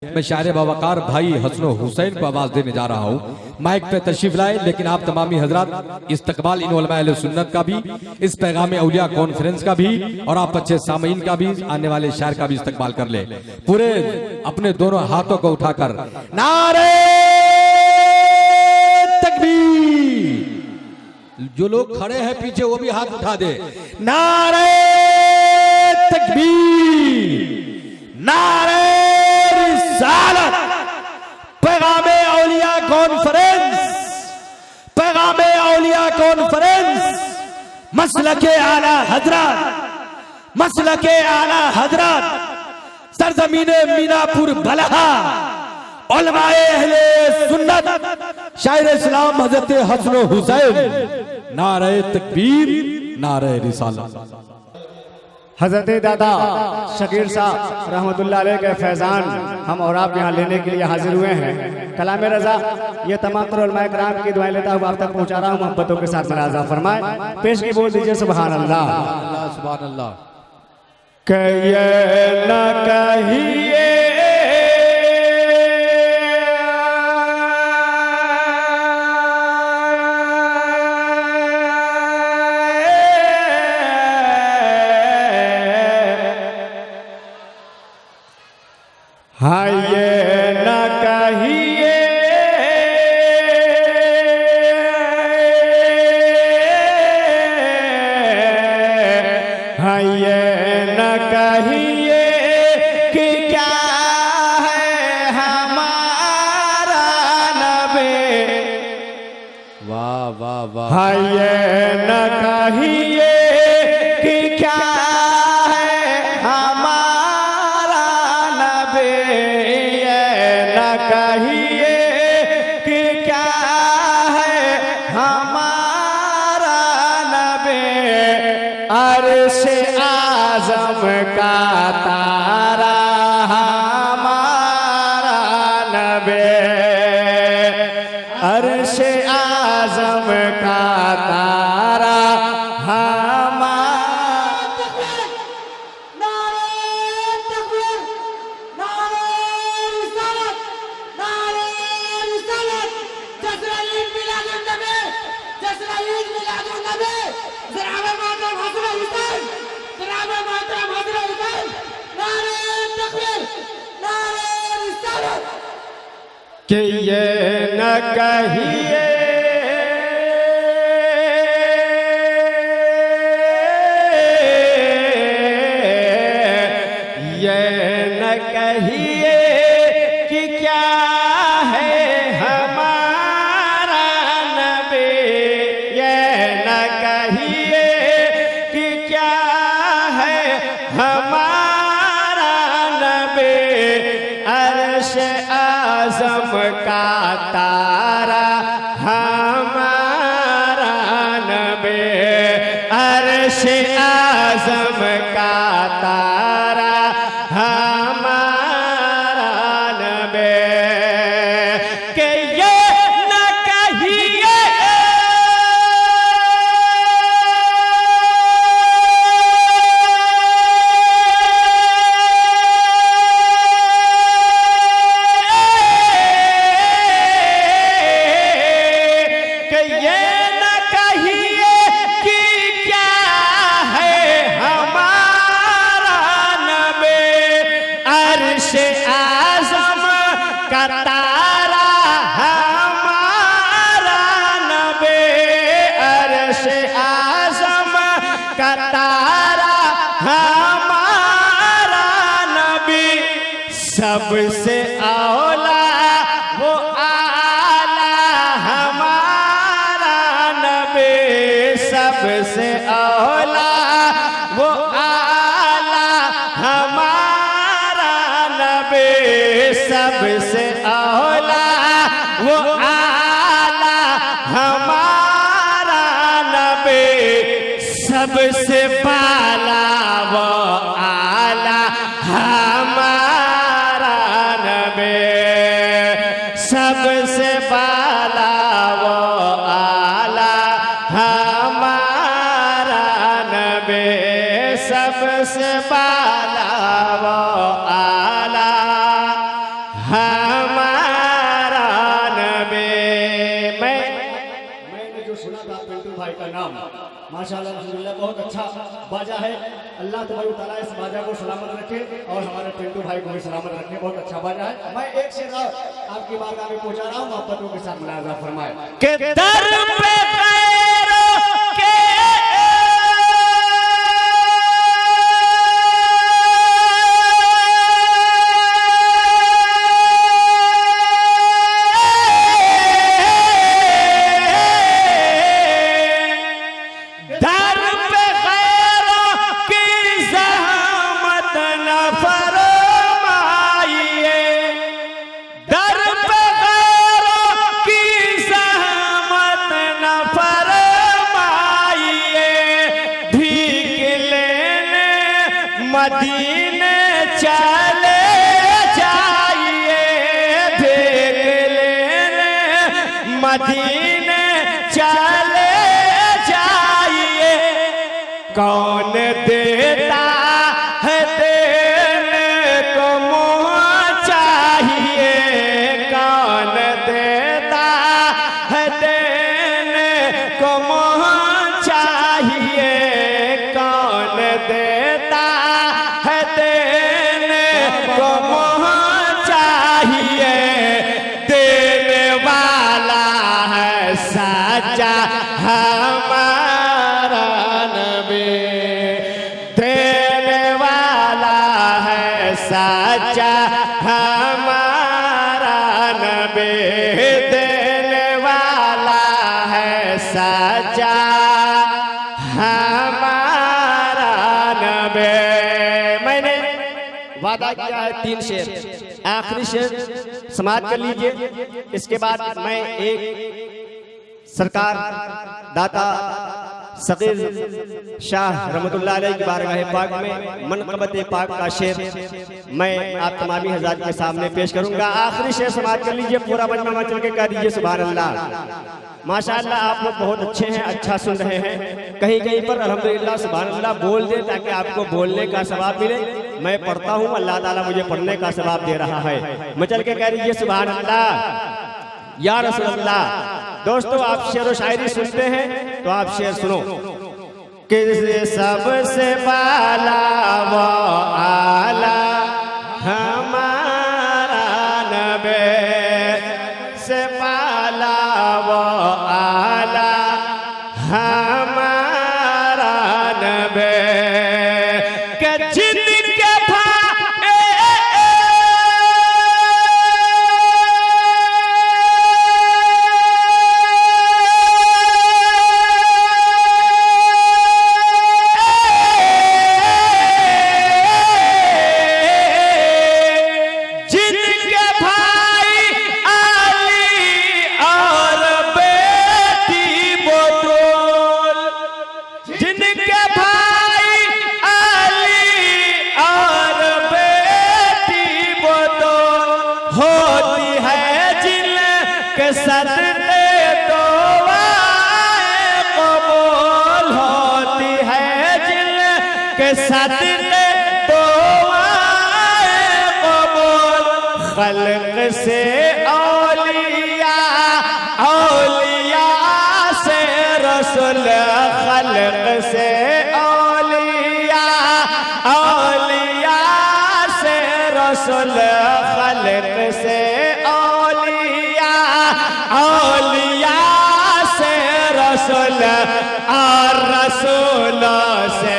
मैं शायर बावकार भाई हसनो हुसैन को आवाज देने जा रहा हूँ। माइक पे तशरीफ लाए, लेकिन आप तमामी हजरात इस्तकबाल इन उलमा अहले सुन्नत का भी, इस पैगाम औलिया कॉन्फ्रेंस का भी और आप अच्छे सामीन का भी, आने वाले शायर का भी इस्तकबाल कर ले। पूरे अपने दोनों हाथों को उठाकर नारे तकबीर। जो लोग खड़े हैं पीछे वो भी हाथ उठा दे। नारे तकबीर, नारे रिसालत। पैगामे औलिया कॉन्फ्रेंस, पैगामे औलिया कॉन्फ्रेंस, मसलके आला हजरत, मसलके आला हजरत, सरजमीने मीनापुर बलहा, उलमाए अहले सुन्नत, शायर इस्लाम हजरत हसन हुसैन। नारे तकबीर, नारे रिसालत। हजरत दादा शकीर साहब रहमतुल्लाह अलैह के फैज़ान हम और आप यहाँ लेने के लिए हाजिर हुए हैं। कलाम रज़ा ये तमाम तर उलमाए किराम की दुआएं लेता हुआ आप तक पहुँचा रहा हूँ। मोहब्बतों के साथ मनाज़ा फरमाए। पेश की बोल दीजिए सुभान अल्लाह। सुभान अल्लाह। कहिए न कहिए हाँ ये न कहिए हाँ ये न कहिए कि क्या है हमारा नबी। वाह वाह वाह। हाँ ये न कहिए कि क्या कहिए कि क्या है हमारा नबी। अर्श आज़म का तारा हमारा नबी, अर्श आज़म का तारा कि ये न कहिए ये न कहिए कि क्या है हमारा नबी। ये न कहिए कि क्या है हमारा नबी। अर्श आज़म का तारा हमारा नबी, अर्श आज़म का तारा हमारा नबी। कि ये न कहिए आज़म का तारा हमारा नबी, अर्श आज़म का तारा हमारा नबी। सबसे औला वो आला हमारा नबी, सबसे औला वो आला हमारा नबी, सबसे औला वो आला हमारा नबी, सबसे बाला वो आला हमारा नबी, सबसे बाला वो आला हमारा नबी, सबसे बाला वो आला हमारा नबी। मैंने जो सुना था पिंटू भाई का नाम, माशाल्लाह अल्हम्दुलिल्लाह बहुत अच्छा बाजा है। अल्लाह तबारक तआला इस बाजा को सलामत रखे और हमारे पिंटू भाई को भी सलामत रखे। बहुत अच्छा बाजा है। मैं एक शेर आपकी बारगाह में पहुंचा रहा हूँ, मोहब्बतों के साथ मुलाजा फरमाए कि दर पे खैरों के मदीने चले जाइए, भीख लेने मदीने चले जाइए। कौन देता है देने को मुँह चाहिए, कौन देता है देने को मुँह चाहिए, कौन देता है देने को मुँह चाहिए। देने वाला है सच्चा हमारा नबी, देने वाला है सच्चा हमारा नबी, देने वाला है सच्चा हमारा नबी। मैंने वादा किया है 3 शेर, आखिरी शेर समाप्त कर लीजिए। इसके बाद मैं एक सरकार दाता सगीर शाह रहमतुल्लाह अलैह की बारगाह पाक में मनक़बत पाक का शेर मैं आप तमामी हज़रात के सामने पेश करूंगा। आखिरी शेर समाप्त कर लीजिए, पूरा मजमा चल के कह दीजिए सुभान अल्लाह। माशाअल्लाह आप लोग बहुत अच्छे हैं, अच्छा सुन रहे हैं। कहीं कहीं पर अल्हम्दुलिल्लाह सुभान अल्लाह बोल दे ताकि आपको बोलने का सवाब मिले। मैं पढ़ता हूँ, अल्लाह ताला मुझे पढ़ने का सवाब दे रहा है। मैं चल के कह दीजिए सुभान अल्लाह या रसूल अल्लाह। दोस्तों आप शेर व शायरी सुनते हैं तो आप शेर सुनो। कि सबसे बाला वो आला हमारा नबी, से बाला वो आला हमारा नबी। के जिनके सदके तो कबूल होती है, जिनके सदके तो कबूल। खल्क से औलिया, औलिया से रसूल, खल्क से औलिया, औलिया से रसूल, खल्क से औलिया से रसूल और रसूल से